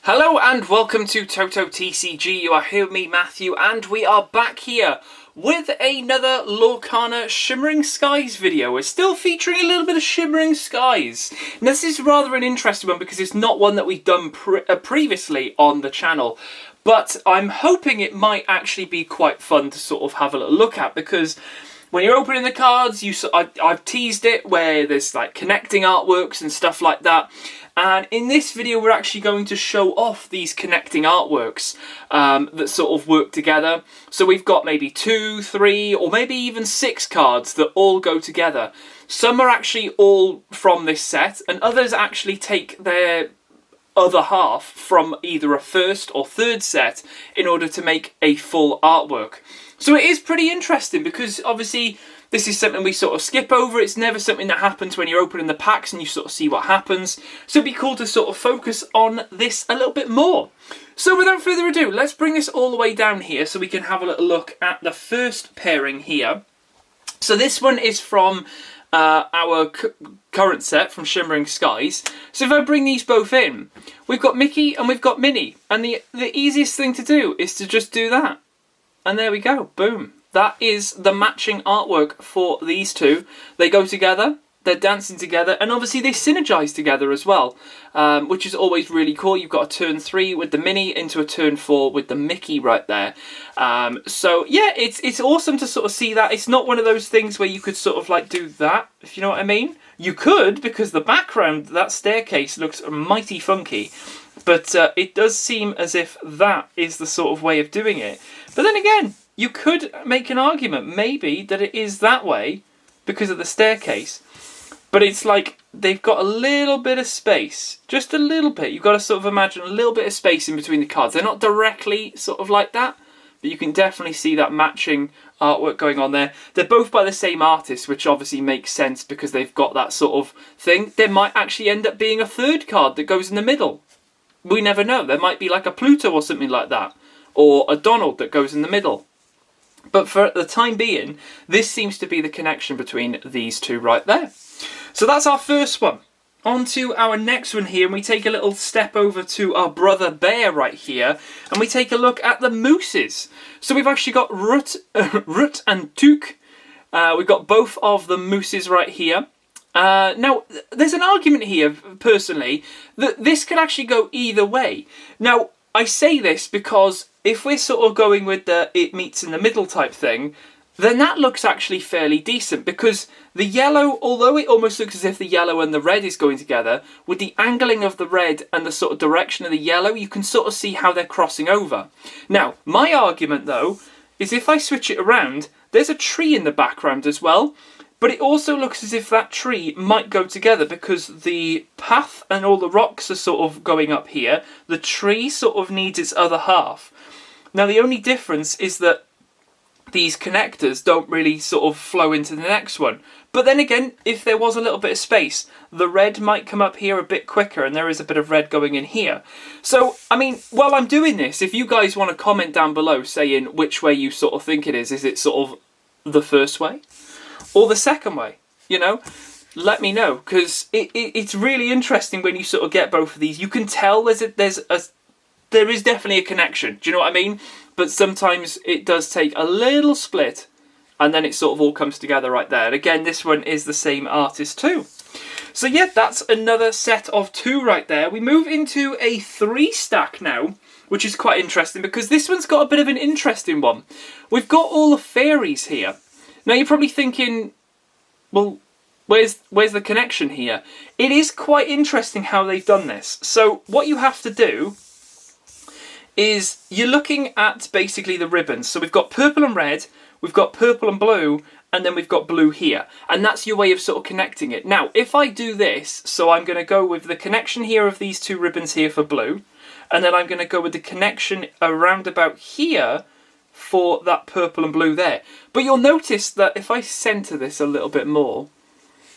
Hello and welcome to TotoTCG. You are here with me, Matthew, and we are back here with another Lorcana Shimmering Skies video. We're still featuring a little bit of Shimmering Skies. Now, this is rather an interesting one because it's not one that we've done previously on the channel, but I'm hoping it might actually be quite fun to sort of have a little look at, because when you're opening the cards, I've teased it where there's like connecting artworks and stuff like that. And in this video, we're actually going to show off these connecting artworks that sort of work together. So we've got maybe 2, 3, or maybe even 6 cards that all go together. Some are actually all from this set, and others actually take their other half from either a first or third set in order to make a full artwork. So it is pretty interesting because obviously this is something we sort of skip over. It's never something that happens when you're opening the packs and you sort of see what happens. So it'd be cool to sort of focus on this a little bit more. So without further ado, let's bring this all the way down here so we can have a little look at the first pairing here. So this one is from our current set from Shimmering Skies. So if I bring these both in, we've got Mickey and we've got Minnie. And the easiest thing to do is to just do that. And there we go, boom. That is the matching artwork for these two. They go together, they're dancing together, and obviously they synergize together as well, which is always really cool. You've got a turn 3 with the Minnie into a turn 4 with the Mickey right there. So yeah, it's awesome to sort of see that. It's not one of those things where you could sort of like do that, if you know what I mean. You could, because the background, that staircase looks mighty funky. But it does seem as if that is the sort of way of doing it. But then again, you could make an argument, maybe, that it is that way because of the staircase. But it's like they've got a little bit of space. Just a little bit. You've got to sort of imagine a little bit of space in between the cards. They're not directly sort of like that, but you can definitely see that matching artwork going on there. They're both by the same artist, which obviously makes sense because they've got that sort of thing. There might actually end up being a third card that goes in the middle. We never know. There might be like a Pluto or something like that. Or a Donald that goes in the middle. But for the time being, this seems to be the connection between these two right there. So that's our first one. On to our next one here, and we take a little step over to our brother bear right here, and we take a look at the mooses. So we've actually got Rutt and Tuk. We've got both of the mooses right here. Now, there's an argument here, personally, that this could actually go either way. Now, I say this because if we're sort of going with the it meets in the middle type thing, then that looks actually fairly decent, because the yellow, although it almost looks as if the yellow and the red is going together, with the angling of the red and the sort of direction of the yellow, you can sort of see how they're crossing over. Now, my argument, though, is if I switch it around, there's a tree in the background as well. But it also looks as if that tree might go together because the path and all the rocks are sort of going up here. The tree sort of needs its other half. Now, the only difference is that these connectors don't really sort of flow into the next one. But then again, if there was a little bit of space, the red might come up here a bit quicker, and there is a bit of red going in here. So, I mean, while I'm doing this, if you guys want to comment down below saying which way you sort of think it is it sort of the first way? Or the second way, you know, let me know, because it's really interesting when you sort of get both of these. You can tell there is definitely a connection. Do you know what I mean? But sometimes it does take a little split, and then it sort of all comes together right there. And again, this one is the same artist too. So yeah, that's another set of 2 right there. We move into a 3 stack now, which is quite interesting because this one's got a bit of an interesting one. We've got all the fairies here. Now you're probably thinking, well, where's the connection here? It is quite interesting how they've done this. So what you have to do is you're looking at basically the ribbons. So we've got purple and red, we've got purple and blue, and then we've got blue here. And that's your way of sort of connecting it. Now, if I do this, so I'm going to go with the connection here of these 2 ribbons here for blue, and then I'm going to go with the connection around about here for that purple and blue there. But you'll notice that if I centre this a little bit more,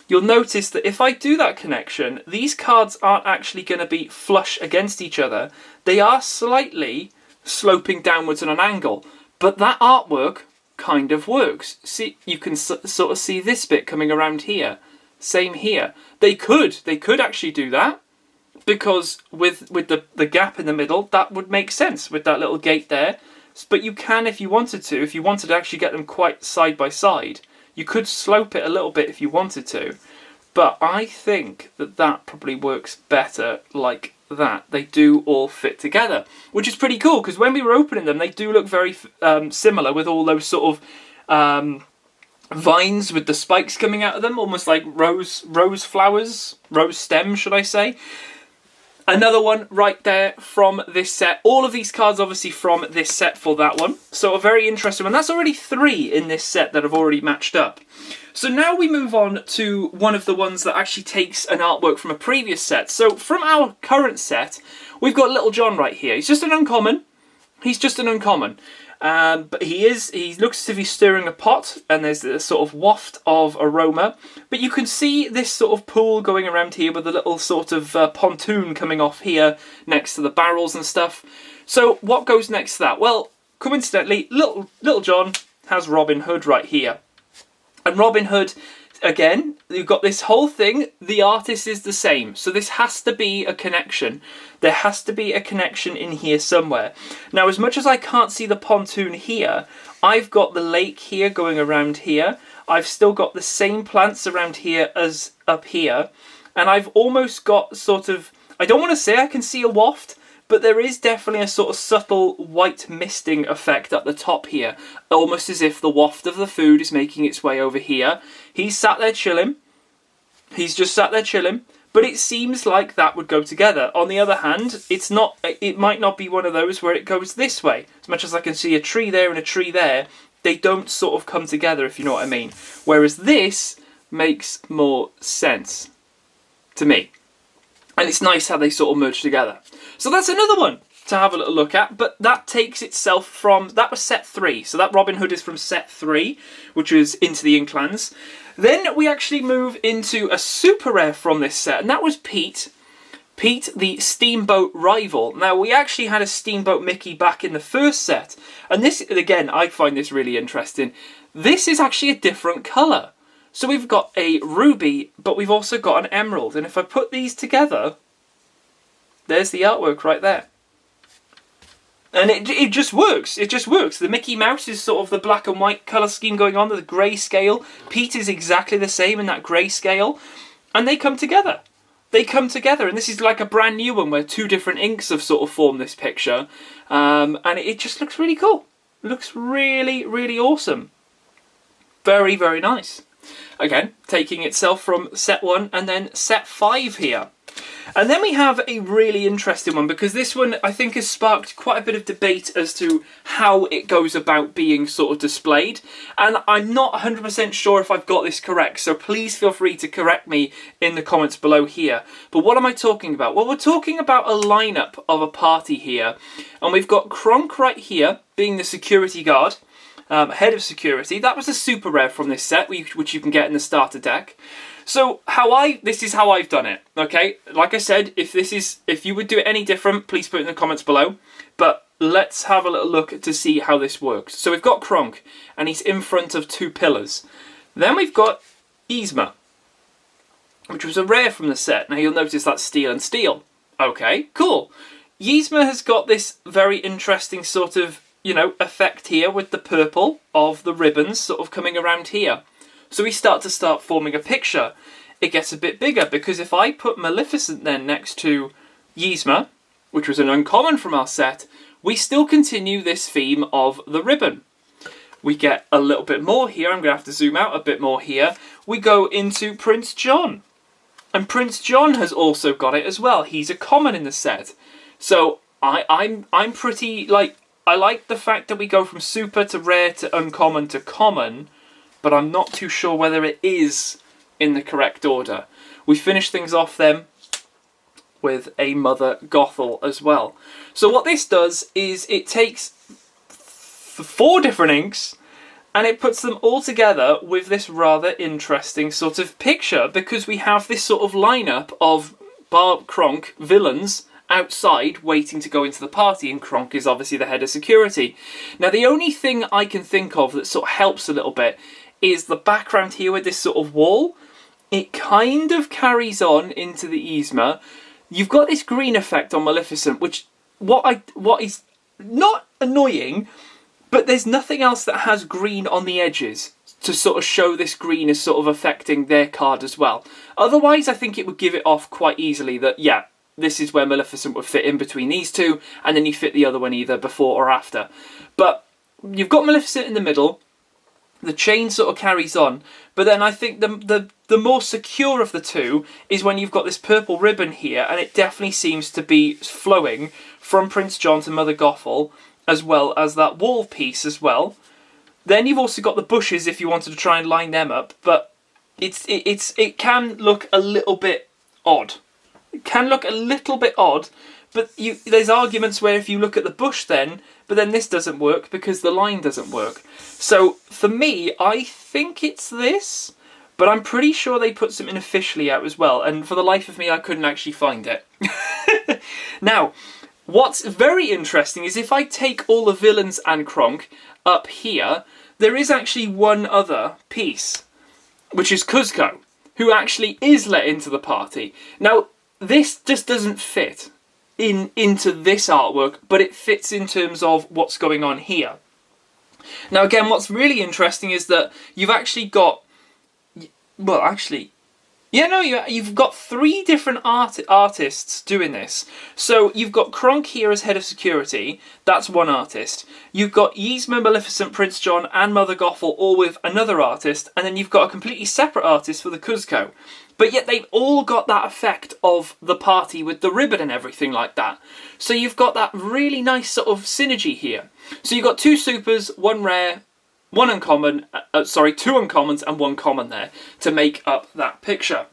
you'll notice that if I do that connection, these cards aren't actually going to be flush against each other. They are slightly sloping downwards on an angle, but that artwork kind of works. See, you can sort of see this bit coming around here. Same here. They could actually do that, because with the gap in the middle, that would make sense with that little gate there. But you can, if you wanted to actually get them quite side by side, you could slope it a little bit if you wanted to. But I think that probably works better like that. They do all fit together, which is pretty cool, because when we were opening them, they do look very similar, with all those sort of vines with the spikes coming out of them, almost like rose flowers, rose stems, should I say. Another one right there from this set. All of these cards obviously from this set for that one. So a very interesting one. That's already 3 in this set that have already matched up. So now we move on to one of the ones that actually takes an artwork from a previous set. So from our current set, we've got Little John right here. He's just an uncommon. But he looks as if he's stirring a pot, and there's a sort of waft of aroma. But you can see this sort of pool going around here with a little sort of pontoon coming off here next to the barrels and stuff. So what goes next to that? Well, coincidentally, Little John has Robin Hood right here. And Robin Hood, again, you've got this whole thing, the artist is the same. So this has to be a connection. There has to be a connection in here somewhere. Now, as much as I can't see the pontoon here, I've got the lake here going around here. I've still got the same plants around here as up here. And I've almost got sort of, I don't want to say I can see a waft, but there is definitely a sort of subtle white misting effect at the top here. Almost as if the waft of the food is making its way over here. He's sat there chilling. He's just sat there chilling. But it seems like that would go together. On the other hand, it might not be one of those where it goes this way. As much as I can see a tree there and a tree there, they don't sort of come together, if you know what I mean. Whereas this makes more sense to me. And it's nice how they sort of merge together. So that's another one to have a little look at. But that takes itself from, that was set 3. So that Robin Hood is from set 3, which was Into the Inklands. Then we actually move into a super rare from this set, and that was Pete. Pete, the Steamboat Rival. Now, we actually had a Steamboat Mickey back in the first set. And this, again, I find this really interesting. This is actually a different colour. So we've got a ruby, but we've also got an emerald. And if I put these together, there's the artwork right there. And it just works. It just works. The Mickey Mouse is sort of the black and white colour scheme going on, the grey scale. Pete is exactly the same in that grey scale. And they come together. They come together. And this is like a brand new one where 2 different inks have sort of formed this picture. And it just looks really cool. It looks really, really awesome. Very, very nice. Again, taking itself from set 1 and then set 5 here. And then we have a really interesting one, because this one I think has sparked quite a bit of debate as to how it goes about being sort of displayed. And I'm not 100% sure if I've got this correct, so please feel free to correct me in the comments below here. But what am I talking about? Well, we're talking about a lineup of a party here. And we've got Kronk right here, being the security guard. Head of security. That was a super rare from this set, which you can get in the starter deck. So this is how I've done it. Okay, like I said, if you would do it any different, please put it in the comments below. But let's have a little look to see how this works. So we've got Kronk, and he's in front of 2 pillars. Then we've got Yzma, which was a rare from the set. Now you'll notice that's steel and steel. Okay, cool. Yzma has got this very interesting sort of, effect here with the purple of the ribbons sort of coming around here. So we start forming a picture. It gets a bit bigger, because if I put Maleficent then next to Yzma, which was an uncommon from our set, we still continue this theme of the ribbon. We get a little bit more here. I'm going to have to zoom out a bit more here. We go into Prince John. And Prince John has also got it as well. He's a common in the set. So I'm pretty, I like the fact that we go from super to rare to uncommon to common, but I'm not too sure whether it is in the correct order. We finish things off then with a Mother Gothel as well. So what this does is it takes 4 different inks and it puts them all together with this rather interesting sort of picture, because we have this sort of lineup of Kronk villains outside waiting to go into the party, and Kronk is obviously the head of security. Now the only thing I can think of that sort of helps a little bit is the background here with this sort of wall. It kind of carries on into the Yzma. you've got this green effect on Maleficent, which what is not annoying, but there's nothing else that has green on the edges to sort of show this green is sort of affecting their card as well. Otherwise, I think it would give it off quite easily that, yeah, this is where Maleficent would fit in between these two, and then you fit the other one either before or after. But you've got Maleficent in the middle, the chain sort of carries on, but then I think the more secure of the two is when you've got this purple ribbon here, and it definitely seems to be flowing from Prince John to Mother Gothel, as well as that wall piece as well. Then you've also got the bushes if you wanted to try and line them up, but it can look a little bit odd. It can look a little bit odd, but there's arguments where if you look at the bush then, but then this doesn't work because the line doesn't work. So for me, I think it's this, but I'm pretty sure they put something officially out as well, and for the life of me, I couldn't actually find it. Now, what's very interesting is if I take all the villains and Kronk up here, there is actually one other piece, which is Kuzco, who actually is let into the party. Now, this just doesn't fit into this artwork, but it fits in terms of what's going on here. Now, again, what's really interesting is that you've actually got, well, actually, yeah, no, you've got 3 different artists doing this. So you've got Kronk here as head of security. That's one artist. You've got Yzma, Maleficent, Prince John, and Mother Gothel all with another artist, and then you've got a completely separate artist for the Kuzco. But yet they've all got that effect of the party with the ribbon and everything like that. So you've got that really nice sort of synergy here. So you've got 2 supers, 1 rare, 1 uncommon, 2 uncommons and 1 common there to make up that picture.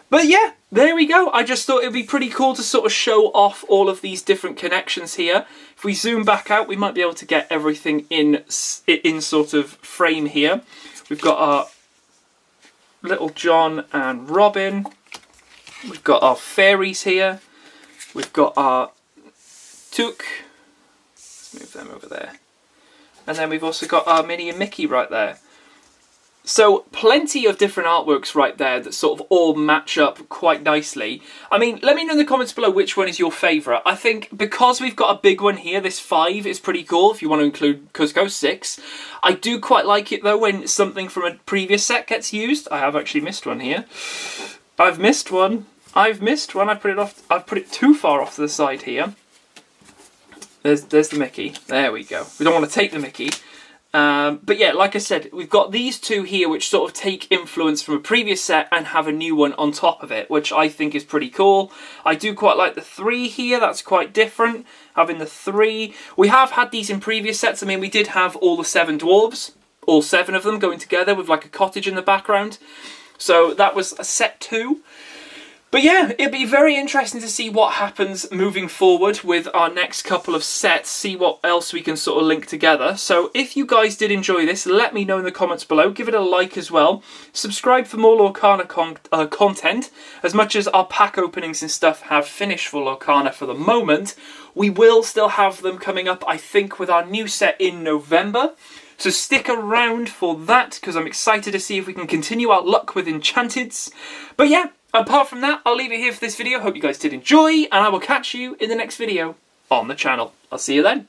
But yeah, there we go. I just thought it'd be pretty cool to sort of show off all of these different connections here. If we zoom back out, we might be able to get everything in sort of frame here. We've got our Little John and Robin. We've got our fairies here. We've got our Took. Let's move them over there. And then we've also got our Minnie and Mickey right there. So plenty of different artworks right there that sort of all match up quite nicely. I mean, let me know in the comments below which one is your favourite. I think because we've got a big one here, this 5 is pretty cool if you want to include Kuzco 6. I do quite like it though when something from a previous set gets used. I have actually missed one here. I've missed one. I've put it too far off to the side here. There's the Mickey. There we go. We don't want to take the Mickey. But yeah, like I said, we've got these 2 here which sort of take influence from a previous set and have a new one on top of it, which I think is pretty cool. I do quite like the 3 here. That's quite different, having the 3. We have had these in previous sets. I mean, we did have all the 7 dwarves, all 7 of them going together with like a cottage in the background. So that was a set 2. But yeah, it'd be very interesting to see what happens moving forward with our next couple of sets, see what else we can sort of link together. So if you guys did enjoy this, let me know in the comments below. Give it a like as well. Subscribe for more Lorcana content. As much as our pack openings and stuff have finished for Lorcana for the moment, we will still have them coming up, I think, with our new set in November. So stick around for that, because I'm excited to see if we can continue our luck with Enchanteds. But yeah, apart from that, I'll leave it here for this video. Hope you guys did enjoy, and I will catch you in the next video on the channel. I'll see you then.